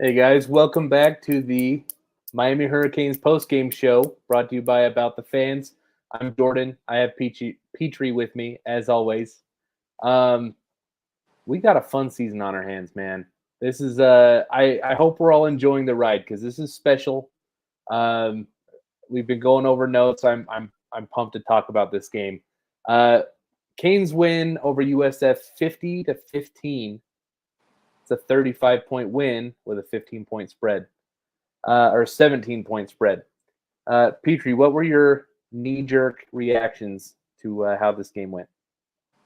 Hey guys, welcome back to the Miami Hurricanes postgame show brought to you by About the Fans. I'm Jordan. I have Petrie with me as always. Um, we got a fun season on our hands, man. This is I hope we're all enjoying the ride because this is special. Um, we've been going over notes. I'm pumped to talk about this game. Uh, Canes win over USF 50-15. It's a 35-point win with a 15-point spread. Or 17-point spread. Petrie, what were your knee-jerk reactions to how this game went?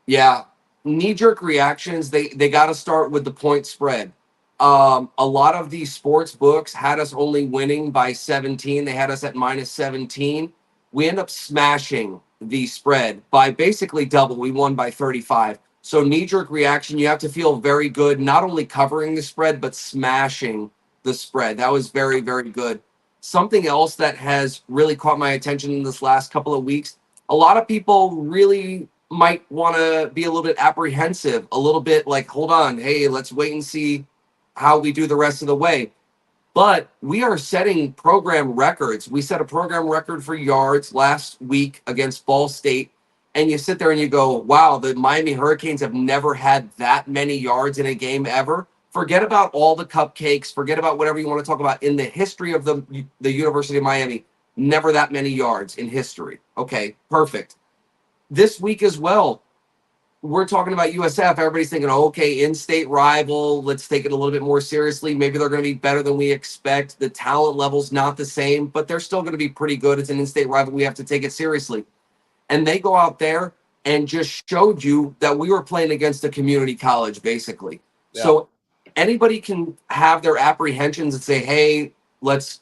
Yeah, knee-jerk reactions. They got to start with the point spread. A lot of these sports books had us only winning by 17. They had us at minus 17. We end up smashing the spread by basically double. We won by 35. So knee-jerk reaction, you have to feel very good, not only covering the spread, but smashing the spread. That was very, very good. Something else that has really caught my attention in this last couple of weeks, a lot of people really might want to be a little bit apprehensive, a little bit like, hold on, hey, let's wait and see how we do the rest of the way. But we are setting program records. We set a program record for yards last week against Ball State. And you sit there and you go, wow, the Miami Hurricanes have never had that many yards in a game ever. Forget about all the cupcakes. Forget about whatever you want to talk about in the history of the University of Miami. Never that many yards in history. Okay, perfect. This week as well, we're talking about USF. Everybody's thinking, oh, okay, in-state rival. Let's take it a little bit more seriously. Maybe they're going to be better than we expect. The talent level's not the same, but they're still going to be pretty good. It's an in-state rival. We have to take it seriously. And they go out there and just showed you that we were playing against a community college, basically. Yeah. So anybody can have their apprehensions and say, hey, let's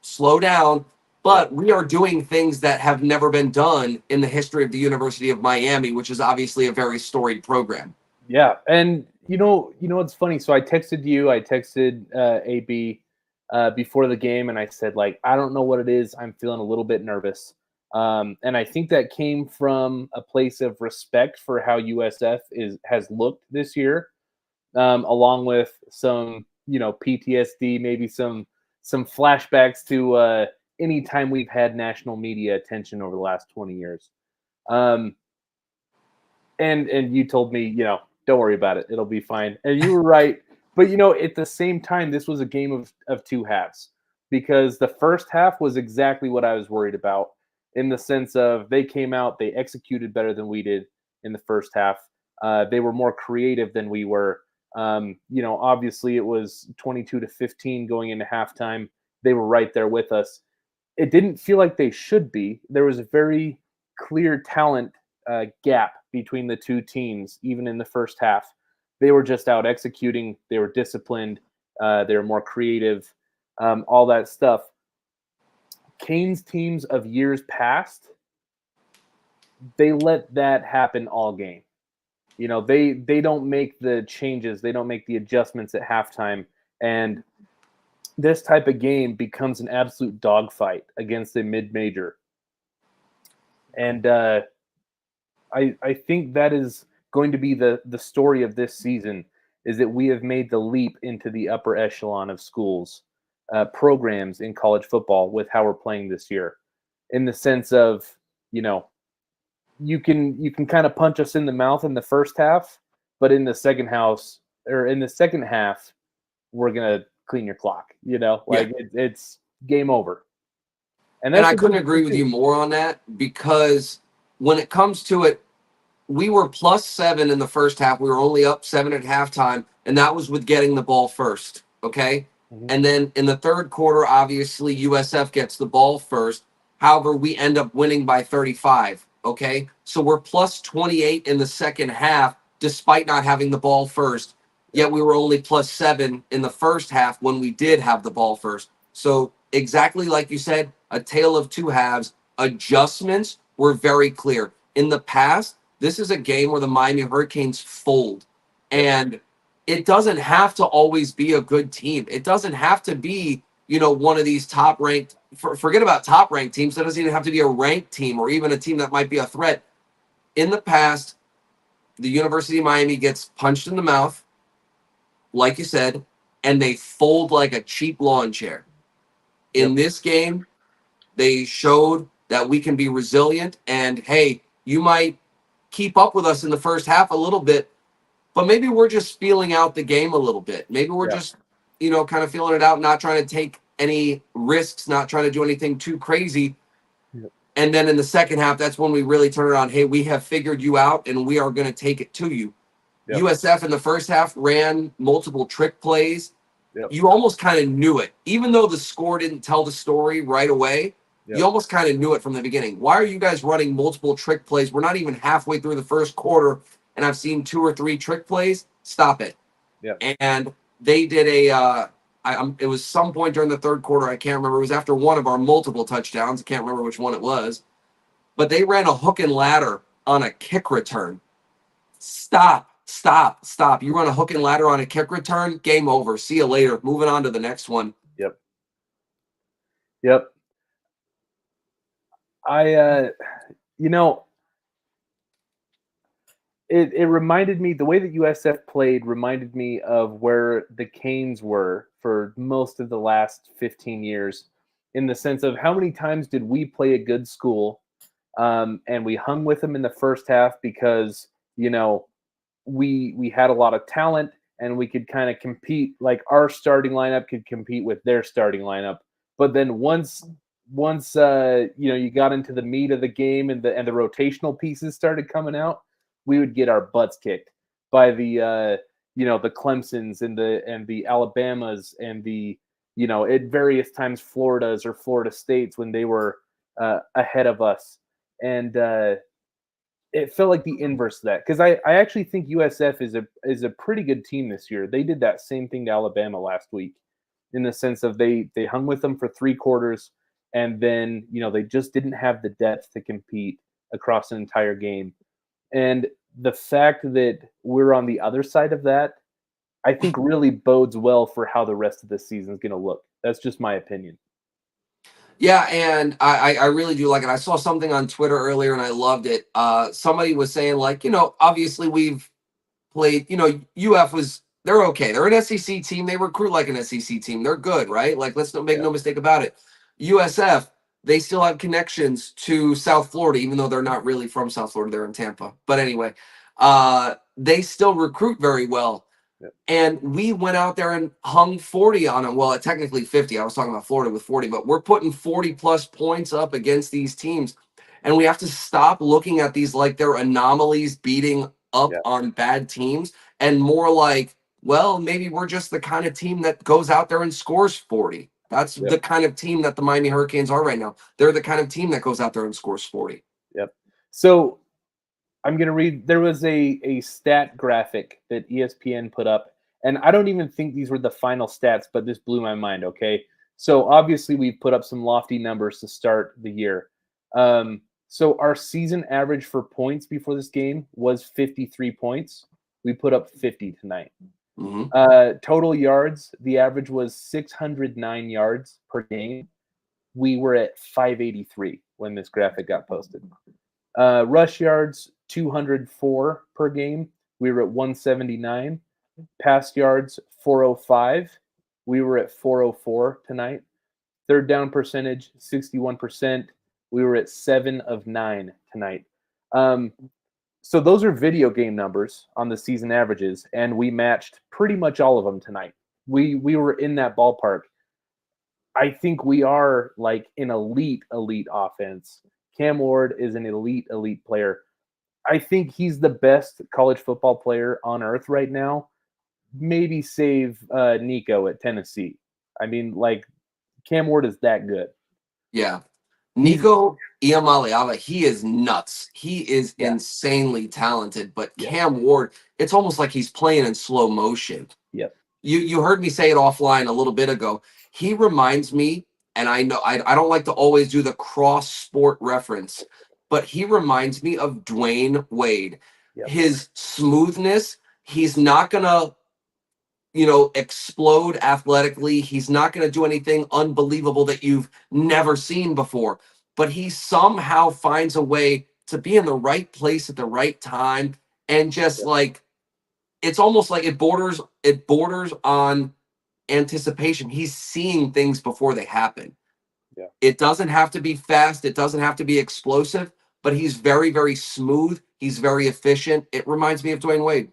slow down. But we are doing things that have never been done in the history of the University of Miami, which is obviously a very storied program. Yeah, and what's funny? So I texted you, I texted AB before the game, and I said like, I don't know what it is. I'm feeling a little bit nervous, and I think that came from a place of respect for how USF has looked this year, along with some PTSD, maybe some flashbacks to any time we've had national media attention over the last 20 years. Um, and you told me, don't worry about it, it'll be fine, and you were right. But at the same time, this was a game of two halves, because the first half was exactly what I was worried about, in the sense of they came out, they executed better than we did in the first half. They were more creative than we were. Obviously it was 22-15 going into halftime. They were right there with us. It didn't feel like they should be. There was a very clear talent gap between the two teams, even in the first half. They were just out executing. They were disciplined. They were more creative. All that stuff. Canes teams of years past, they let that happen all game. They don't make the changes. They don't make the adjustments at halftime. And this type of game becomes an absolute dogfight against a mid-major. And I think that is going to be the story of this season, is that we have made the leap into the upper echelon of schools, programs in college football with how we're playing this year, in the sense of, you can kind of punch us in the mouth in the first half, but in the second half, we're gonna clean your clock. Yeah. It's game over, and And that's I a couldn't good thing agree with too. you more on that because when it comes to it, we were +7 in the first half. We were only up 7 at halftime, and that was with getting the ball first. Okay. Mhm. And then in the third quarter, obviously, USF gets the ball first. However, we end up winning by 35. Okay. So we're +28 in the second half, despite not having the ball first. Yeah, Yet we were only +7 in the first half when we did have the ball first. So, exactly like you said, a tale of two halves. Adjustments were very clear. In the past, this is a game where the Miami Hurricanes fold. yeah, And it doesn't have to always be a good team. It doesn't have to be, one of these top ranked, forget about top ranked teams. That doesn't even have to be a ranked team or even a team that might be a threat. In the past, the University of Miami gets punched in the mouth, like you said. and they fold like a cheap lawn chair. In Yep. this game, they showed that we can be resilient, and hey, you might keep up with us in the first half a little bit, but maybe we're just feeling out the game a little bit. Maybe we're Yeah. just, kind of feeling it out, not trying to take any risks, not trying to do anything too crazy. Yep. And then in the second half, that's when we really turn it on. Hey, we have figured you out, and we are going to take it to you. Yep. USF in the first half ran multiple trick plays. Yep. You almost kind of knew it. Even though the score didn't tell the story right away, Yep. you almost kind of knew it from the beginning. Why are you guys running multiple trick plays? We're not even halfway through the first quarter, and I've seen 2 or 3 trick plays. Stop it. Yep. And they did it was some point during the third quarter. I can't remember. It was after one of our multiple touchdowns. I can't remember which one it was. But they ran a hook and ladder on a kick return. Stop. You run a hook and ladder on a kick return, game over. See you later. Moving on to the next one. Yep. It reminded me, the way that USF played reminded me of where the Canes were for most of the last 15 years, in the sense of how many times did we play a good school, and we hung with them in the first half because, we had a lot of talent and we could kind of compete, like our starting lineup could compete with their starting lineup. But then once you got into the meat of the game and the rotational pieces started coming out, we would get our butts kicked by the the Clemsons and the Alabamas and the at various times Floridas or Florida States when they were ahead of us. And it felt like the inverse of that, because I actually think USF is a pretty good team this year. They did that same thing to Alabama last week, in the sense of they hung with them for 3 quarters, and then they just didn't have the depth to compete across an entire game. And the fact that we're on the other side of that, I think really bodes well for how the rest of the season is going to look. That's just my opinion. Yeah, and I really do like it. I saw something on Twitter earlier and I loved it. Somebody was saying, like, obviously we've played, UF they're okay. They're an SEC team. They recruit like an SEC team. They're good, right? Like, let's not make no mistake about it. USF, they still have connections to South Florida, even though they're not really from South Florida. They're in Tampa. But anyway, they still recruit very well. And we went out there and hung 40 on them. Well, technically 50. I was talking about Florida with 40, but we're putting 40 plus points up against these teams. And we have to stop looking at these like they're anomalies beating up on bad teams, and more like, well, maybe we're just the kind of team that goes out there and scores 40. That's the kind of team that the Miami Hurricanes are right now. They're the kind of team that goes out there and scores 40. Yep. So I'm going to read, there was a stat graphic that ESPN put up, and I don't even think these were the final stats, but this blew my mind, okay? So obviously we've put up some lofty numbers to start the year. So our season average for points before this game was 53 points. We put up 50 tonight. Mm-hmm. Total yards, the average was 609 yards per game. We were at 583 when this graphic got posted. Rush yards, 204 per game. We were at 179. Pass yards, 405. We were at 404 tonight. Third down percentage, 61%. We were at 7 of 9 tonight. So those are video game numbers on the season averages, and we matched pretty much all of them tonight. We were in that ballpark. I think we are like an elite offense. Cam Ward is an elite player. I think he's the best college football player on earth right now. Maybe save Nico at Tennessee. I mean, like, Cam Ward is that good. Yeah. Nico Iamaleava, he is nuts. He is insanely talented. But Cam Ward, it's almost like he's playing in slow motion. Yep. You heard me say it offline a little bit ago. He reminds me, and I know I don't like to always do the cross sport reference, but he reminds me of Dwayne Wade. Yep. His smoothness, he's not gonna explode athletically. He's not going to do anything unbelievable that you've never seen before, but he somehow finds a way to be in the right place at the right time. And just like, it's almost like it borders on anticipation. He's seeing things before they happen. Yeah. It doesn't have to be fast. It doesn't have to be explosive, but he's very, very smooth. He's very efficient. It reminds me of Dwayne Wade.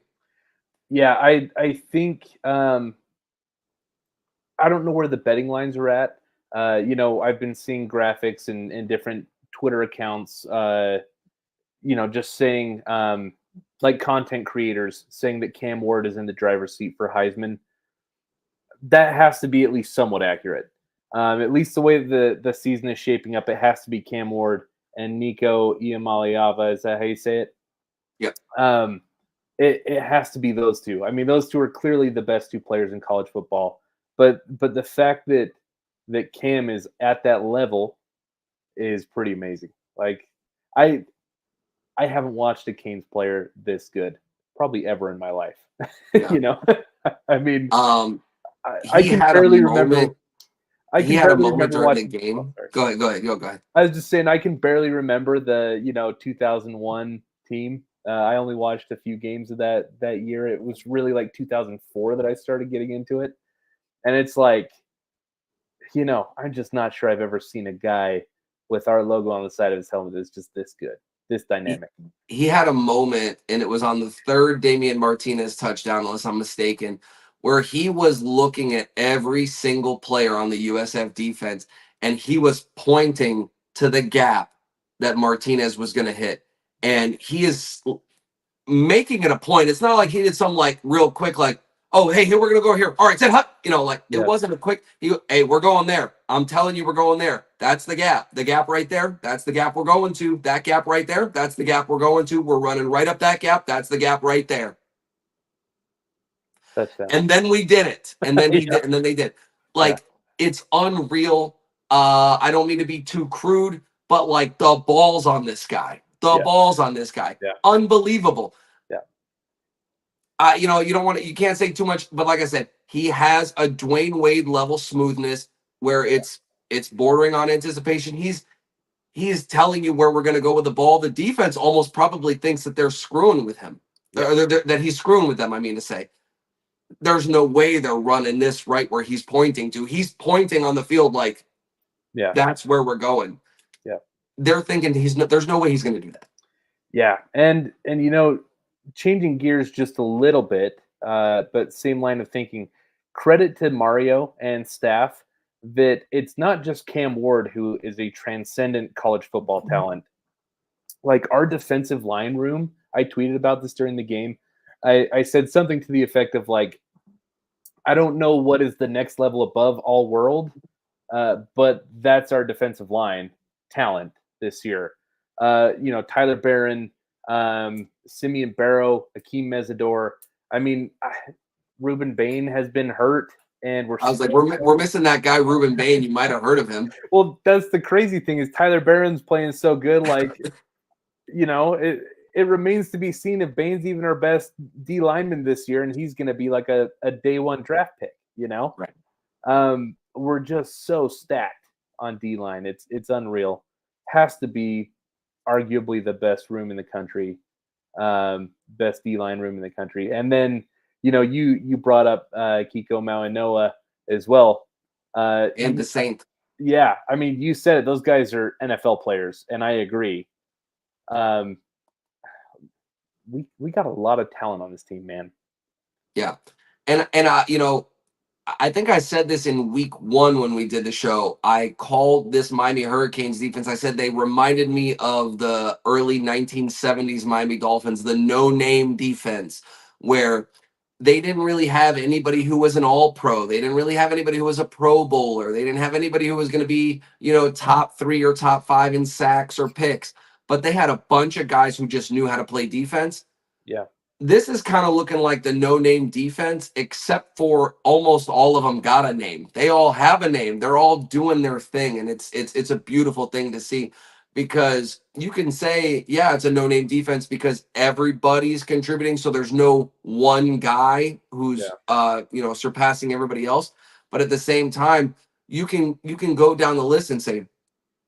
Yeah, I think I don't know where the betting lines are at. I've been seeing graphics and different Twitter accounts, just saying like content creators saying that Cam Ward is in the driver's seat for Heisman. That has to be at least somewhat accurate. At least the way the season is shaping up, it has to be Cam Ward and Nico Iamaleava. Is that how you say it? Yep. It has to be those two. I mean, those two are clearly the best two players in college football. But the fact that Cam is at that level is pretty amazing. Like I haven't watched a Canes player this good probably ever in my life. Yeah. I mean, I He can had a barely remember. moment. I He can had a barely moment remember during the watching. game. Sorry. Go ahead. Go ahead. I was just saying I can barely remember the 2001 team. I only watched a few games of that year. It was really like 2004 that I started getting into it, and it's like, I'm just not sure I've ever seen a guy with our logo on the side of his helmet that's just this good, this dynamic. He had a moment, and it was on the third Damian Martinez touchdown, unless I'm mistaken, where he was looking at every single player on the USF defense, and he was pointing to the gap that Martinez was going to hit. And he is making it a point. It's not like he did some like real quick, like, oh, hey, here we're gonna go here. All right, set hut. It wasn't a quick. Hey, we're going there. I'm telling you, we're going there. That's the gap. The gap right there. That's the gap we're going to. That gap right there. That's the gap we're going to. We're running right up that gap. That's the gap right there. And then we did it. And then he did. And then they did. Like, it's unreal. I don't mean to be too crude, but like the balls on this guy. Balls on this guy. Yeah. Unbelievable. Yeah. You don't want to, you can't say too much, but like I said, he has a Dwayne Wade level smoothness where it's bordering on anticipation. He's telling you where we're going to go with the ball. The defense almost probably thinks that they're screwing with him, or that he's screwing with them. I mean to say, there's no way they're running this right where he's pointing to. He's pointing on the field like, that's where we're going. Yeah, they're thinking there's no way he's going to do that. Yeah, and changing gears just a little bit, but same line of thinking. Credit to Mario and staff that it's not just Cam Ward who is a transcendent college football talent. Like our defensive line room, I tweeted about this during the game. I said something to the effect of like, I don't know what is the next level above all world, but that's our defensive line talent this year. Tyler Barron, Simeon Barrow, Akeem Mesidor. I mean, Ruben Bain has been hurt, and I was like, we're missing that guy, Ruben Bain. You might have heard of him. Well, that's the crazy thing is Tyler Barron's playing so good. Like, it remains to be seen if Bain's even our best D lineman this year, and he's going to be like a day one draft pick. Right. We're just so stacked on D line. It's unreal. Has to be arguably the best room in the country, best D line room in the country. And then you brought up Kiko Mauinoa as well, and the Saint. Yeah, I mean, you said it. Those guys are NFL players, and I agree. We got a lot of talent on this team, man. Yeah, and I think I said this in week 1 when we did the show. I called this Miami Hurricanes defense. I said they reminded me of the early 1970s Miami Dolphins, the no-name defense, where they didn't really have anybody who was an all-pro. They didn't really have anybody who was a Pro Bowler. They didn't have anybody who was going to be, top 3 or top 5 in sacks or picks. But they had a bunch of guys who just knew how to play defense. Yeah. This is kind of looking like the no-name defense, except for almost all of them got a name. They all have a name. They're all doing their thing, and it's a beautiful thing to see, because you can say, yeah, it's a no-name defense because everybody's contributing, so there's no one guy who's surpassing everybody else. But at the same time, you can go down the list and say,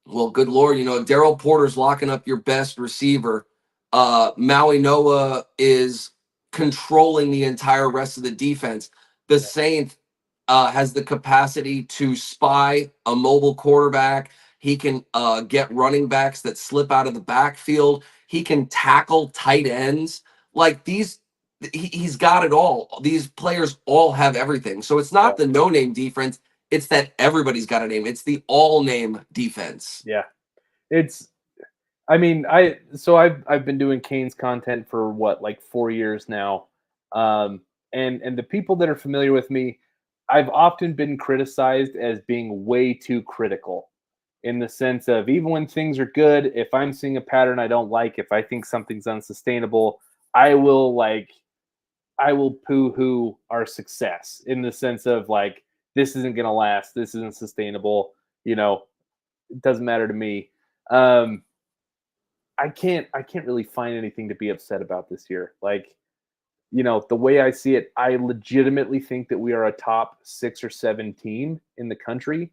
well, good Lord, Daryl Porter's locking up your best receiver. Maui Noah is controlling the entire rest of the defense. The Saints, has the capacity to spy a mobile quarterback. He can get running backs that slip out of the backfield. He can tackle tight ends. Like he's got it all. These players all have everything. So it's Yeah. not the no-name defense. It's that everybody's got a name. It's the all-name defense. Yeah. It's I mean, I've been doing Canes content for what, like 4 years now. And the people that are familiar with me, I've often been criticized as being way too critical in the sense of even when things are good, if I'm seeing a pattern I don't like, if I think something's unsustainable, I will like I will poo-hoo our success in the sense of like this isn't going to last, this isn't sustainable, you know, it doesn't matter to me. Um I can't really find anything to be upset about this year. Like, the way I see it, I legitimately think that we are a top 6 or 7 team in the country.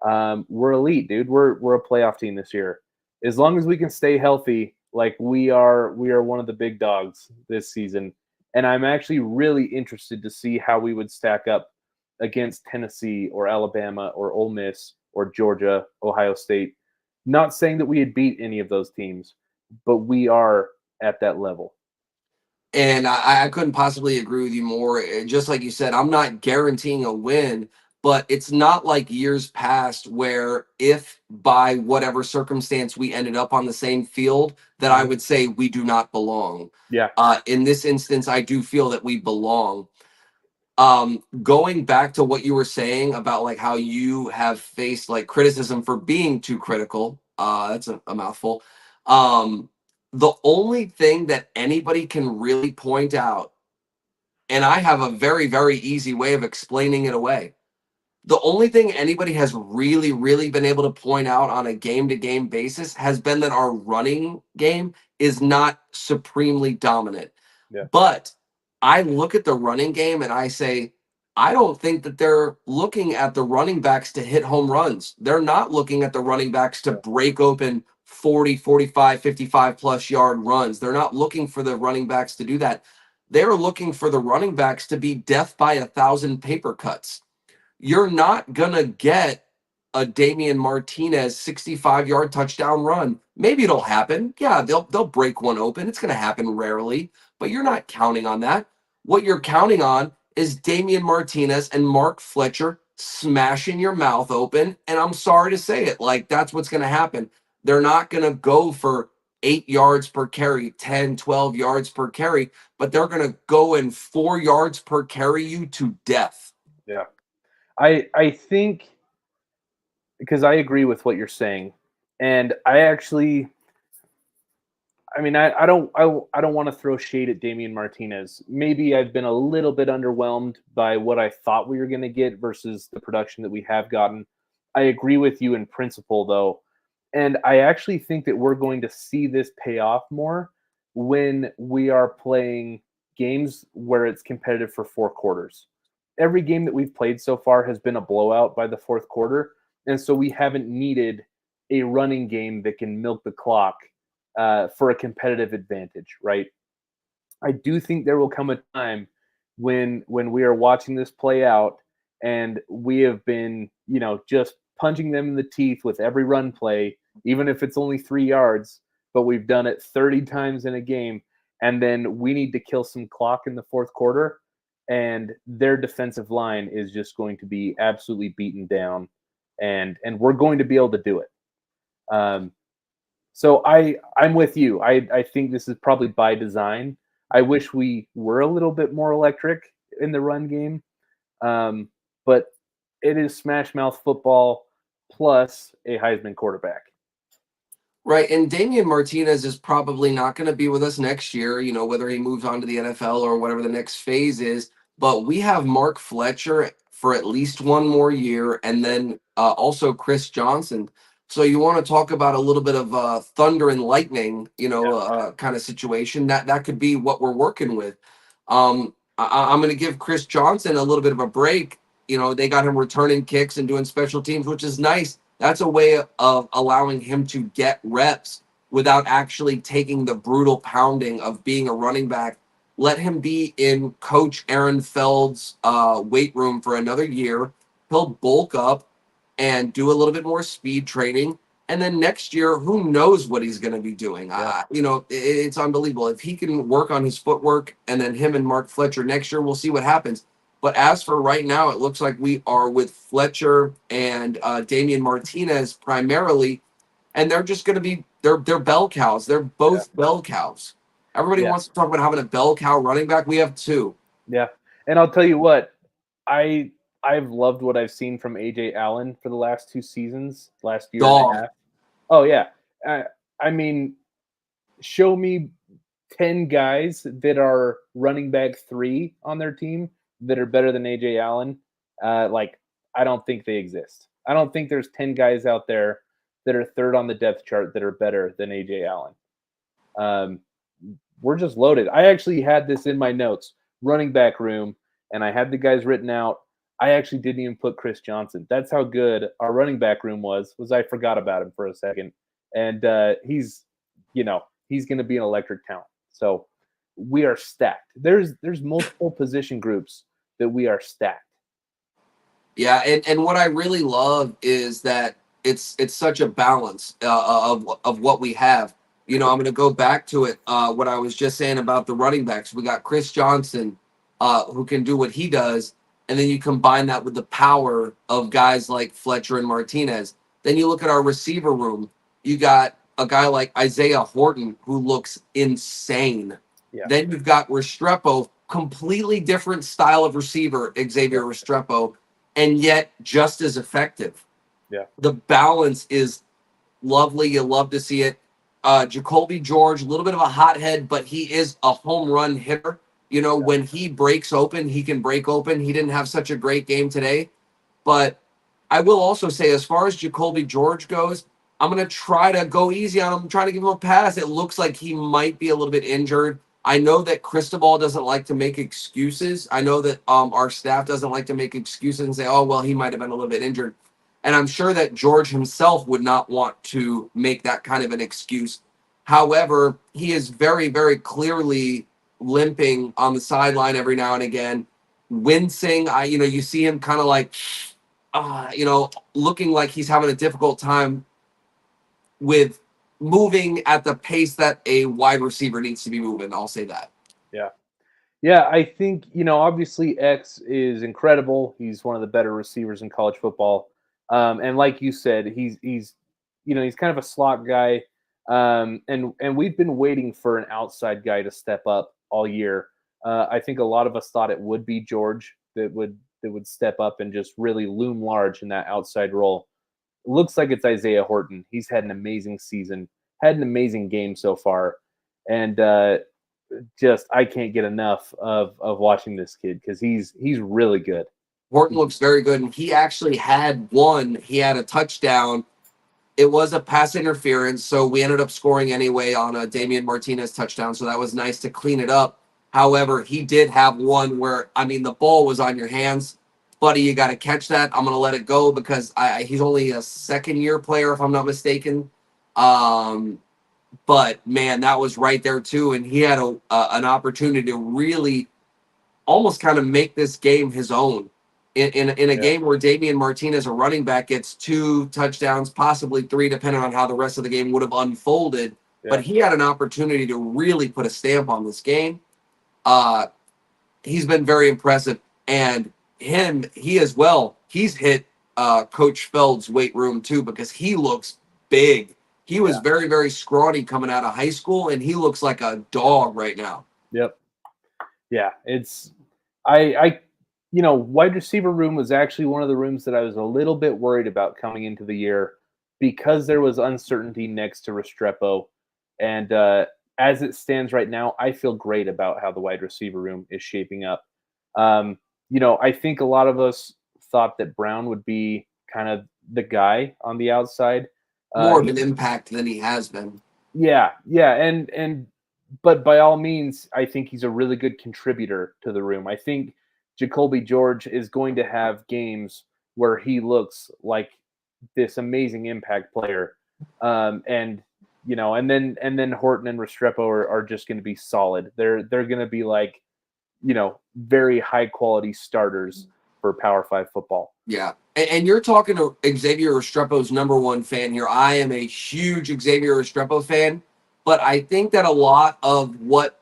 We're elite, dude. We're a playoff team this year. As long as we can stay healthy, like we are one of the big dogs this season. And I'm actually really interested to see how we would stack up against Tennessee or Alabama or Ole Miss or Georgia, Ohio State. Not saying that we had beat any of those teams, but we are at that level. And I couldn't possibly agree with you more. Just like you said, I'm not guaranteeing a win, but it's not like years past where if by whatever circumstance we ended up on the same field, that I Mhm. would say we do not belong. Yeah. In this instance, I do feel that we belong. Going back to what you were saying about like how you have faced like criticism for being too critical, that's a mouthful. um the only thing that anybody can really point out, and I have a very very easy way of explaining it away, the only thing anybody has really, really been able to point out on a game to game basis has been that our running game is not supremely dominant. Yeah. But I look at the running game and I say, I don't think that they're looking at the running backs to hit home runs. They're not looking at the running backs to Yeah. break open 40, 45, 55 plus yard runs. They're not looking for the running backs to do that. They're looking for the running backs to be death by 1,000 paper cuts. You're not gonna get a Damian Martinez 65-yard touchdown run. Maybe it'll happen. Yeah, they'll break one open. It's gonna happen rarely, but you're not counting on that. What you're counting on is Damian Martinez and Mark Fletcher smashing your mouth open. And I'm sorry to say it, like that's what's gonna happen. They're not gonna go for 8 yards per carry, 10, 12 yards per carry, but they're gonna go in 4 yards per carry you to death. Yeah. I think because I agree with what you're saying, and I mean, I don't want to throw shade at Damian Martinez. Maybe I've been a little bit underwhelmed by what I thought we were going to get versus the production that we have gotten. I agree with you in principle, though, and I actually think that we're going to see this pay off more when we are playing games where it's competitive for 4 quarters. Every game that we've played so far has been a blowout by the fourth quarter, and so we haven't needed a running game that can milk the clock for a competitive advantage, right? I do think there will come a time when we are watching this play out and we have been, just punching them in the teeth with every run play, even if it's only 3 yards, but we've done it 30 times in a game, and then we need to kill some clock in the fourth quarter, and their defensive line is just going to be absolutely beaten down, and we're going to be able to do it. Um, so I'm with you. I think this is probably by design. I wish we were a little bit more electric in the run game, but it is smash mouth football plus a Heisman quarterback. Right. And Damian Martinez is probably not going to be with us next year, whether he moves on to the NFL or whatever the next phase is. But we have Mark Fletcher for at least one more year, and then also Chris Johnson. So you want to talk about a little bit of thunder and lightning, kind of situation. That could be what we're working with. I'm going to give Chris Johnson a little bit of a break. They got him returning kicks and doing special teams, which is nice. That's a way of allowing him to get reps without actually taking the brutal pounding of being a running back let him be in Coach Aaron Feld's weight room for another year. He'll bulk up and do a little bit more speed training. And then next year, who knows what he's going to be doing? Yeah. It's unbelievable. If he can work on his footwork, and then him and Mark Fletcher next year, we'll see what happens. But as for right now, it looks like we are with Fletcher and Damian Martinez primarily, and they're just going to be they're bell cows. They're both bell cows. Everybody Yeah. wants to talk about having a bell cow running back. We have two. Yeah. And I'll tell you what, I've loved what I've seen from AJ Allen for the last 2 seasons, last year and Dog. a half. Oh yeah. I mean, show me 10 guys that are running back 3 on their team that are better than AJ Allen. I don't think they exist. I don't think there's 10 guys out there that are third on the depth chart that are better than AJ Allen. We're just loaded. I actually had this in my notes, running back room, and I had the guys written out. I actually didn't even put Chris Johnson. That's how good our running back room was I forgot about him for a second. And he's going to be an electric talent. So we are stacked. There's multiple position groups that we are stacked. Yeah, and what I really love is that it's such a balance of what we have. I'm going to go back to it. What I was just saying about the running backs, we got Chris Johnson, who can do what he does, and then you combine that with the power of guys like Fletcher and Martinez. Then you look at our receiver room. You got a guy like Isaiah Horton who looks insane. Yeah. Then you've got Restrepo, completely different style of receiver, Xavier Restrepo, and yet just as effective. Yeah. The balance is lovely. You love to see it. Jacoby George, a little bit of a hothead, but he is a home run hitter. When he breaks open, he can break open. He didn't have such a great game today. But I will also say, as far as Jacoby George goes, I'm going to try to go easy on him. I'm trying to give him a pass. It looks like he might be a little bit injured. I know that Cristobal doesn't like to make excuses. I know that our staff doesn't like to make excuses and say, oh, well, he might have been a little bit injured. And I'm sure that George himself would not want to make that kind of an excuse. However, he is very, very clearly limping on the sideline every now and again, wincing. You see him kind of like, looking like he's having a difficult time with moving at the pace that a wide receiver needs to be moving. I'll say that. Yeah. Yeah, I think, obviously X is incredible. He's one of the better receivers in college football. And like you said, he's kind of a slot guy. And we've been waiting for an outside guy to step up all year. I think a lot of us thought it would be George that would step up and just really loom large in that outside role. It looks like it's Isaiah Horton. He's had an amazing season, had an amazing game so far. And just I can't get enough of watching this kid because he's really good. Horton looks very good, and he actually had one. He had a touchdown. It was a pass interference, so we ended up scoring anyway on a Damian Martinez touchdown. So that was nice to clean it up. However, he did have one where the ball was on your hands, buddy. You got to catch that. I'm gonna let it go because he's only a second-year player, if I'm not mistaken. But man, that was right there too, and he had an opportunity to really almost kind of make this game his own. In a game where Damian Martinez, a running back, gets 2 touchdowns, possibly 3, depending on how the rest of the game would have unfolded. Yeah. But he had an opportunity to really put a stamp on this game. He's been very impressive, and he as well. He's hit Coach Feld's weight room too because he looks big. He was very, very scrawny coming out of high school, and he looks like a dog right now. Yep. Yeah, it's wide receiver room was actually one of the rooms that I was a little bit worried about coming into the year because there was uncertainty next to Restrepo. And as it stands right now, I feel great about how the wide receiver room is shaping up. I think a lot of us thought that Brown would be kind of the guy on the outside. More of an impact than he has been. Yeah, but by all means, I think he's a really good contributor to the room. I think Jacoby George is going to have games where he looks like this amazing impact player. And and then Horton and Restrepo are just going to be solid. They're going to be like, very high quality starters for Power 5 football. Yeah. And you're talking to Xavier Restrepo's number one fan here. I am a huge Xavier Restrepo fan, but I think that a lot of what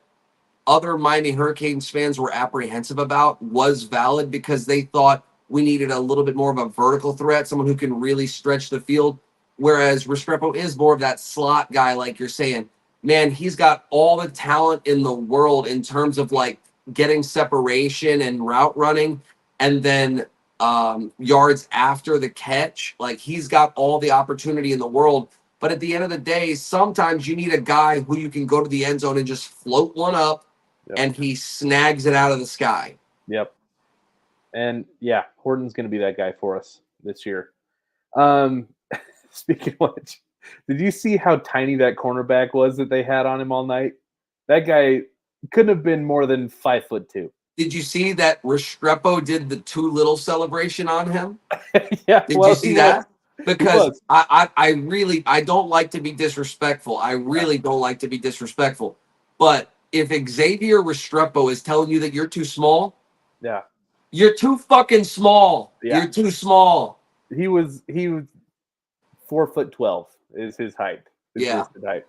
other Miami Hurricanes fans were apprehensive about was valid because they thought we needed a little bit more of a vertical threat, someone who can really stretch the field. Whereas Restrepo is more of that slot guy, like you're saying. Man, he's got all the talent in the world in terms of like getting separation and route running, and then yards after the catch. Like he's got all the opportunity in the world. But at the end of the day, sometimes you need a guy who you can go to the end zone and just float one up Yep. and he snags it out of the sky. Yep. And yeah, Horton's going to be that guy for us this year. Speaking of which, did you see how tiny that cornerback was that they had on him all night? That guy couldn't have been more than 5'2". Did you see that Restrepo did the too little celebration on him? Yeah, Did you see that? Because was. I really I don't like to be disrespectful. I really don't like to be disrespectful. But if Xavier Restrepo is telling you that you're too small, Yeah, you're too fucking small. Yeah. You're too small. he was 4'12" is his height. His Yeah. listed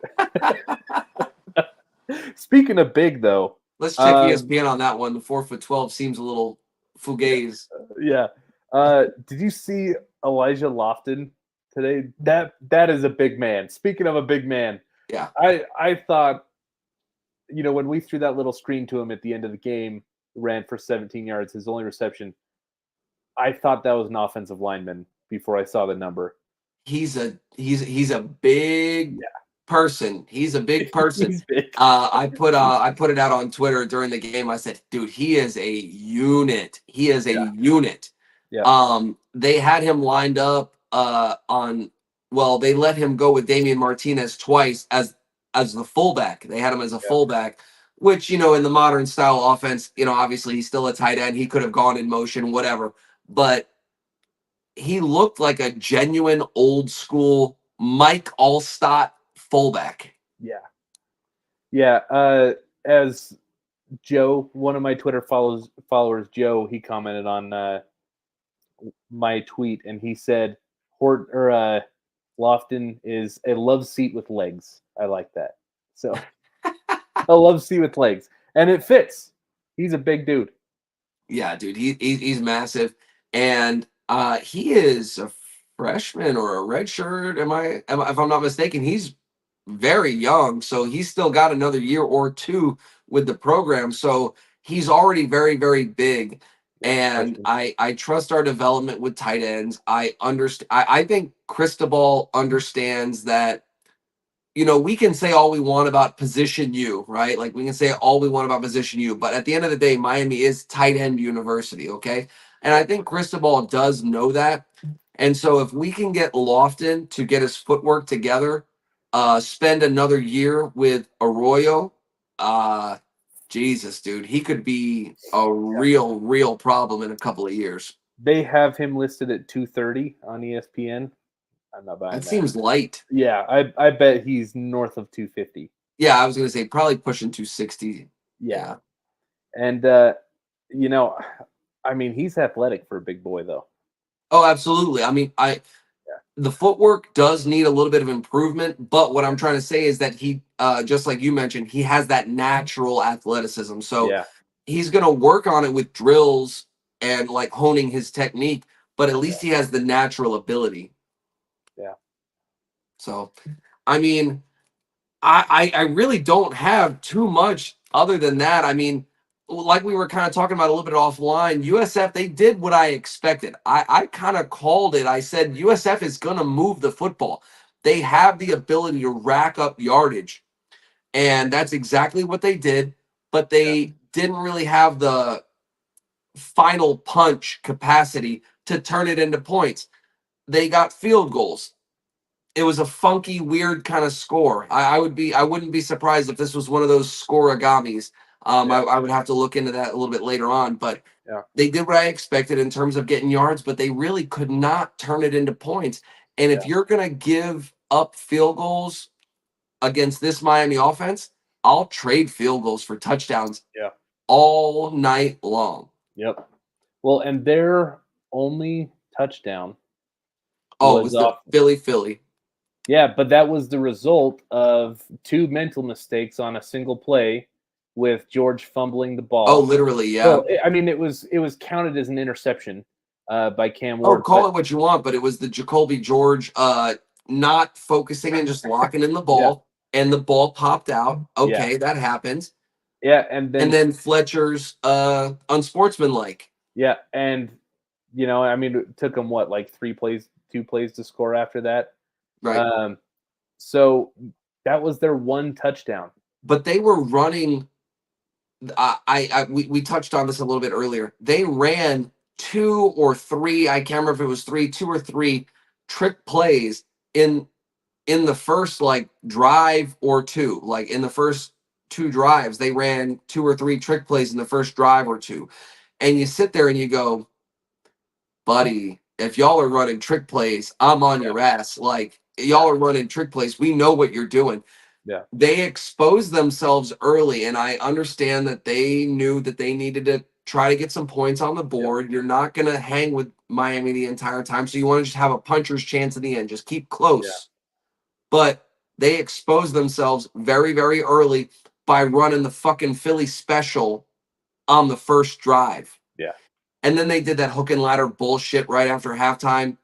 height. Speaking of big, though, Let's check ESPN on that one. The 4'12" seems a little fugazi. yeah. Did you see Elijah Lofton today? That is a big man. Speaking of a big man, Yeah. I thought, when we threw that little screen to him at the end of the game, ran for 17 yards, his only reception. I thought that was an offensive lineman before I saw the number. He's a big person. He's a big person. He's big. I put it out on Twitter during the game. I said, dude, he is a unit. He is a unit. Yeah. They had him lined up they let him go with Damian Martinez twice as the fullback. They had him as a fullback, which, in the modern style offense, obviously he's still a tight end. He could have gone in motion, whatever. But he looked like a genuine old school Mike Allstott fullback. Yeah. Yeah. As Joe, one of my Twitter followers, Joe, he commented on my tweet and he said, Lofton is a love seat with legs. I like that. So a love seat with legs, and it fits. He's a big dude. Yeah, dude, he's massive, and he is a freshman or a red shirt. If I'm not mistaken, he's very young, so he's still got another year or two with the program. So he's already very, very big. And I trust our development with tight ends. I understand. I think Cristobal understands that. We can say all we want about position U, right? Like we can say all we want about position U, but at the end of the day, Miami is tight end university, okay? And I think Cristobal does know that. And so if we can get Lofton to get his footwork together, spend another year with Arroyo, Jesus, dude, he could be a real problem in a couple of years. They have him listed at 230 on ESPN. I'm not buying that. That seems light. Yeah, I bet he's north of 250. Yeah, I was going to say probably pushing 260. Yeah. And, he's athletic for a big boy, though. Oh, absolutely. I mean, the footwork does need a little bit of improvement, but what I'm trying to say is that he, just like you mentioned, he has that natural athleticism. So he's going to work on it with drills and like honing his technique, but at least he has the natural ability. Yeah. So, I mean, I really don't have too much other than that. I mean, like we were kind of talking about a little bit offline, USF, they did what I expected. I kind of called it. I said USF is going to move the football. They have the ability to rack up yardage. And that's exactly what they did. But they didn't really have the final punch capacity to turn it into points. They got field goals. It was a funky, weird kind of score. I wouldn't be surprised if this was one of those scoregamis. I would have to look into that a little bit later on, but they did what I expected in terms of getting yards, but they really could not turn it into points. And if you're going to give up field goals, against this Miami offense, I'll trade field goals for touchdowns Yeah. all night long. Yep. Well, and their only touchdown Oh, it was was the off. Philly. Yeah, but that was the result of 2 mental mistakes on a single play with George fumbling the ball. Oh, literally, yeah. Well, I mean, it was counted as an interception by Cam Ward. Oh, call it what you want, but it was the Jacoby George not focusing and just locking in the ball, and the ball popped out. Okay, that happens. Yeah, and then Fletcher's unsportsmanlike. Yeah, and I mean, it took them what, like 2 plays to score after that. Right. So that was their one touchdown. But they were running. We touched on this a little bit earlier. They ran 2 or 3. I can't remember if it was 3, 2 or 3 trick plays in the first like drive or 2. Like in the first 2 drives, they ran 2 or 3 trick plays in the first drive or 2. And you sit there and you go, buddy, if y'all are running trick plays, I'm on your ass. Like y'all are running trick plays. We know what you're doing. Yeah. They exposed themselves early, and I understand that they knew that they needed to try to get some points on the board. You're not going to hang with Miami the entire time, so you want to just have a puncher's chance in the end. Just keep close. But they exposed themselves very, very early by running the fucking Philly special on the first drive. Yeah. And then they did that hook and ladder bullshit right after halftime.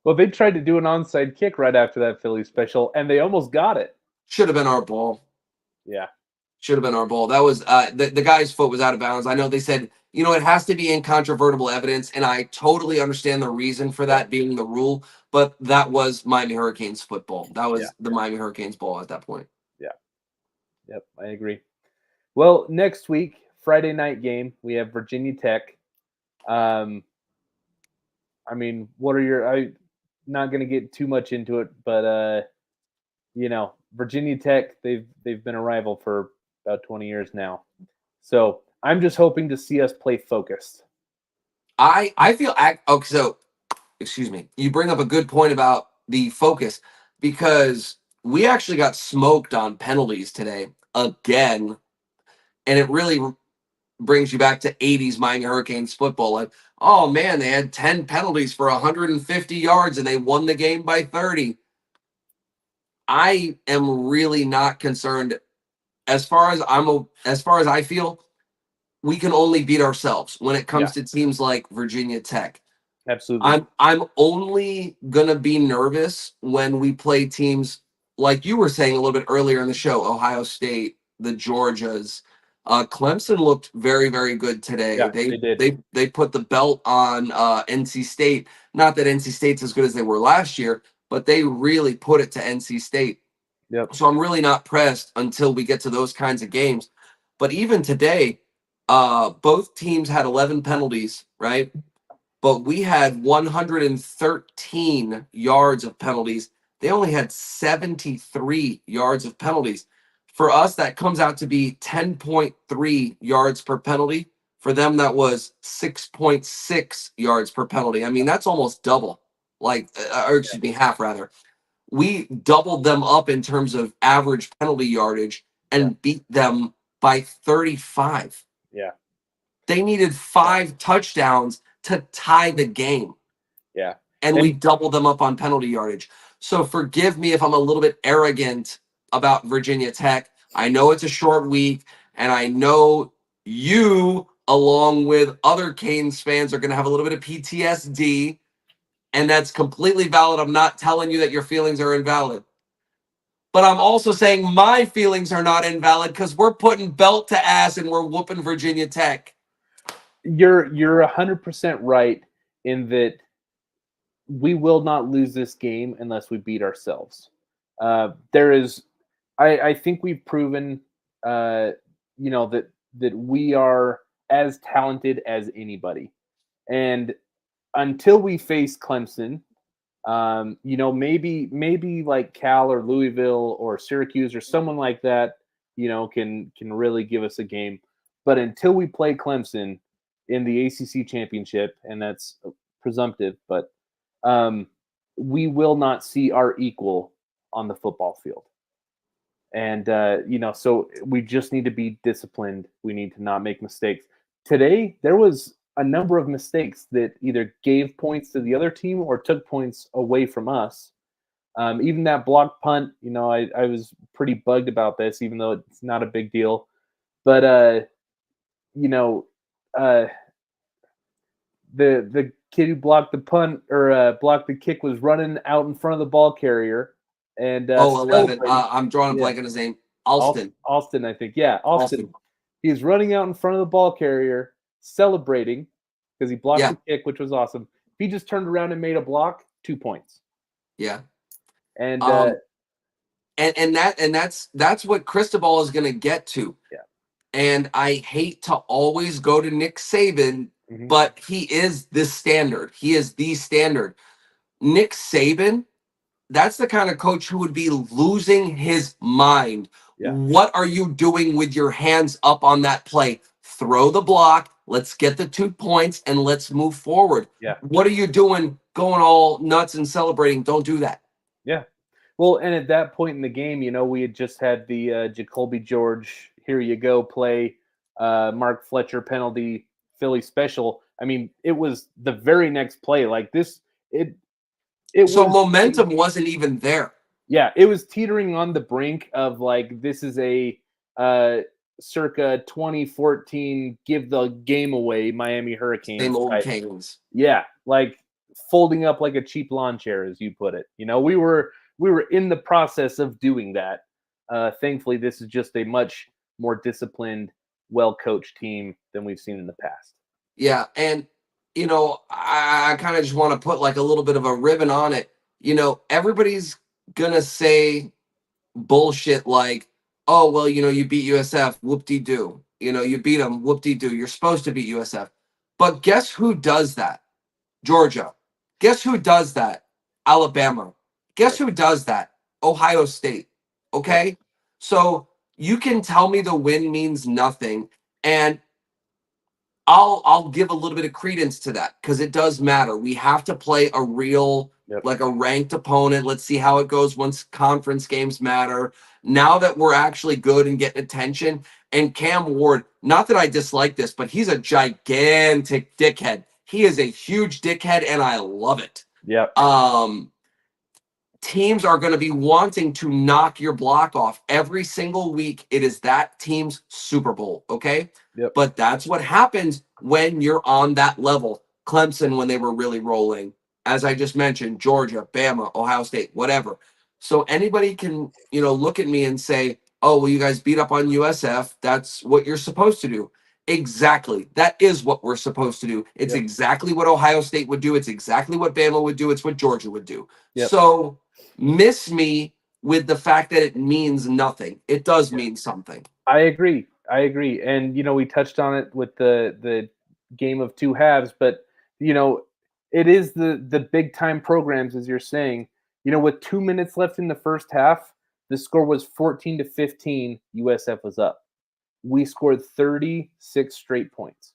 Well, they tried to do an onside kick right after that Philly special, and they almost got it. Should have been our ball. Yeah. Should have been our ball. That was the guy's foot was out of bounds. I know they said, it has to be incontrovertible evidence, and I totally understand the reason for that being the rule, but that was Miami Hurricanes football. That was the Miami Hurricanes ball at that point. Yeah. Yep, I agree. Well, next week, Friday night game, we have Virginia Tech. I mean, what are your? I'm not going to get too much into it, but Virginia Tech, they've been a rival for about 20 years now. So I'm just hoping to see us play focused. I feel okay. So, excuse me. You bring up a good point about the focus because we actually got smoked on penalties today again, and it really brings you back to 80s Miami Hurricanes football. Like, oh man, they had 10 penalties for 150 yards and they won the game by 30. I am really not concerned as far as I feel, we can only beat ourselves when it comes to teams like Virginia Tech. Absolutely. I'm only gonna be nervous when we play teams like you were saying a little bit earlier in the show, Ohio State, the Georgias. Clemson looked very, very good today. Yeah, they they did. They put the belt on NC State. Not that NC State's as good as they were last year, but they really put it to NC State. Yep. So I'm really not pressed until we get to those kinds of games. But even today, both teams had 11 penalties, right? But we had 113 yards of penalties. They only had 73 yards of penalties. For us, that comes out to be 10.3 yards per penalty. For them, that was 6.6 yards per penalty. I mean, that's almost double, or excuse me, half rather. We doubled them up in terms of average penalty yardage and beat them by 35. Yeah. They needed 5 touchdowns to tie the game. Yeah. And we doubled them up on penalty yardage. So forgive me if I'm a little bit arrogant about Virginia Tech. I know it's a short week, and I know you, along with other Canes fans, are going to have a little bit of PTSD, and that's completely valid. I'm not telling you that your feelings are invalid. But I'm also saying my feelings are not invalid because we're putting belt to ass and we're whooping Virginia Tech. You're 100% right in that we will not lose this game unless we beat ourselves. I think we've proven, that we are as talented as anybody. And until we face Clemson, maybe like Cal or Louisville or Syracuse or someone like that, can really give us a game. But until we play Clemson in the ACC championship, and that's presumptive, but we will not see our equal on the football field. And so we just need to be disciplined. We need to not make mistakes. Today, there was a number of mistakes that either gave points to the other team or took points away from us. Even that blocked punt, I was pretty bugged about this, even though it's not a big deal. But the kid who blocked the punt or blocked the kick was running out in front of the ball carrier. And 11. I'm drawing a blank on his name. Alston. Alston, I think. Yeah, Alston. He's running out in front of the ball carrier, celebrating because he blocked the kick, which was awesome. He just turned around and made a block, 2 points. Yeah. And that's what Cristobal is going to get to. Yeah. And I hate to always go to Nick Saban, but he is the standard. He is the standard. Nick Saban, that's the kind of coach who would be losing his mind. Yeah. What are you doing with your hands up on that play? Throw the block. Let's get the 2 points and let's move forward. Yeah. What are you doing going all nuts and celebrating? Don't do that. Yeah. Well, and at that point in the game, we had just had the Jacoby George, here you go, play, Mark Fletcher penalty, Philly special. I mean, it was the very next play. Like this, momentum wasn't even there. Yeah, it was teetering on the brink of like, this is a circa 2014 give the game away Miami Hurricanes. Same old Kings. Yeah, like folding up like a cheap lawn chair, as you put it. We were in the process of doing that. Thankfully, this is just a much more disciplined, well-coached team than we've seen in the past. Yeah, and I kind of just want to put like a little bit of a ribbon on it. Everybody's gonna say bullshit like, oh, well, you beat USF, whoop-de-doo. You beat them, whoop-de-doo. You're supposed to beat USF. But guess who does that? Georgia. Guess who does that? Alabama. Guess who does that? Ohio State. Okay? So you can tell me the win means nothing, and I'll give a little bit of credence to that because it does matter. We have to play a real, like a ranked opponent. Let's see how it goes once conference games matter. Now that we're actually good and getting attention, and Cam Ward, not that I dislike this, but he's a gigantic dickhead. He is a huge dickhead, and I love it. Yeah. Teams are going to be wanting to knock your block off every single week. It is that team's Super Bowl, okay? Yep. But that's what happens when you're on that level. Clemson, when they were really rolling, as I just mentioned, Georgia, Bama, Ohio State, whatever. So anybody can, look at me and say, oh, well, you guys beat up on USF. That's what you're supposed to do. Exactly. That is what we're supposed to do. It's exactly what Ohio State would do. It's exactly what Bama would do. It's what Georgia would do. Yep. So miss me with the fact that it means nothing. It does mean something. I agree. And, we touched on it with the game of two halves, but, it is the big time programs, as you're saying, with 2 minutes left in the first half, the score was 14-15. USF was up. We scored 36 straight points.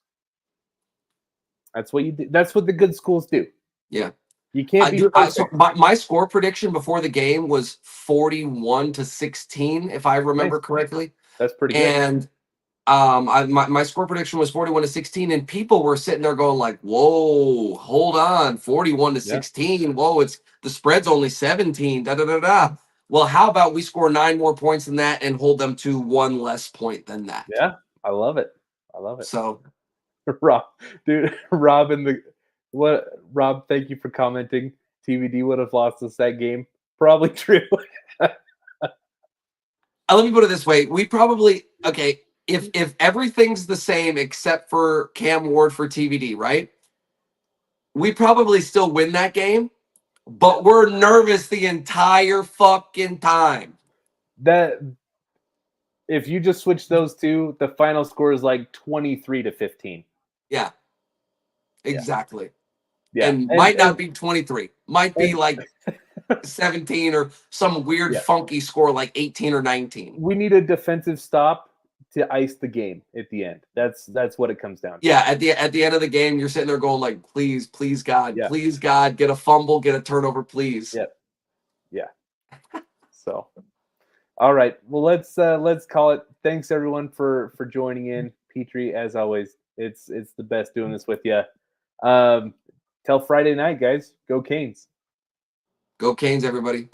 That's what you do. That's what the good schools do. Yeah. You can't be so my score prediction before the game was 41-16, if I remember correctly. That's pretty good. And my score prediction was 41-16, and people were sitting there going like, "Whoa, hold on, 41-16. Yeah. Whoa, it's the spread's only 17." Da da da da. Well, how about we score 9 more points than that and hold them to 1 less point than that? Yeah, I love it. So, Rob, thank you for commenting. TVD would have lost us that game. Probably true. Let me put it this way. We probably, okay, if everything's the same except for Cam Ward for TVD, right? We probably still win that game, but we're nervous the entire fucking time. That if you just switch those two, the final score is like 23-15. Yeah. Exactly. Yeah. And might not be 23. Might be like 17 or some weird funky score like 18 or 19. We need a defensive stop to ice the game at the end. That's what it comes down to. Yeah, at the end of the game, you're sitting there going like, please God, Yeah. please God, get a fumble, get a turnover, please. Yep. Yeah. So, all right. Well, let's call it. Thanks everyone for joining in. Petrie, as always, it's the best doing this with you. Till Friday night, guys. Go Canes. Go Canes, everybody.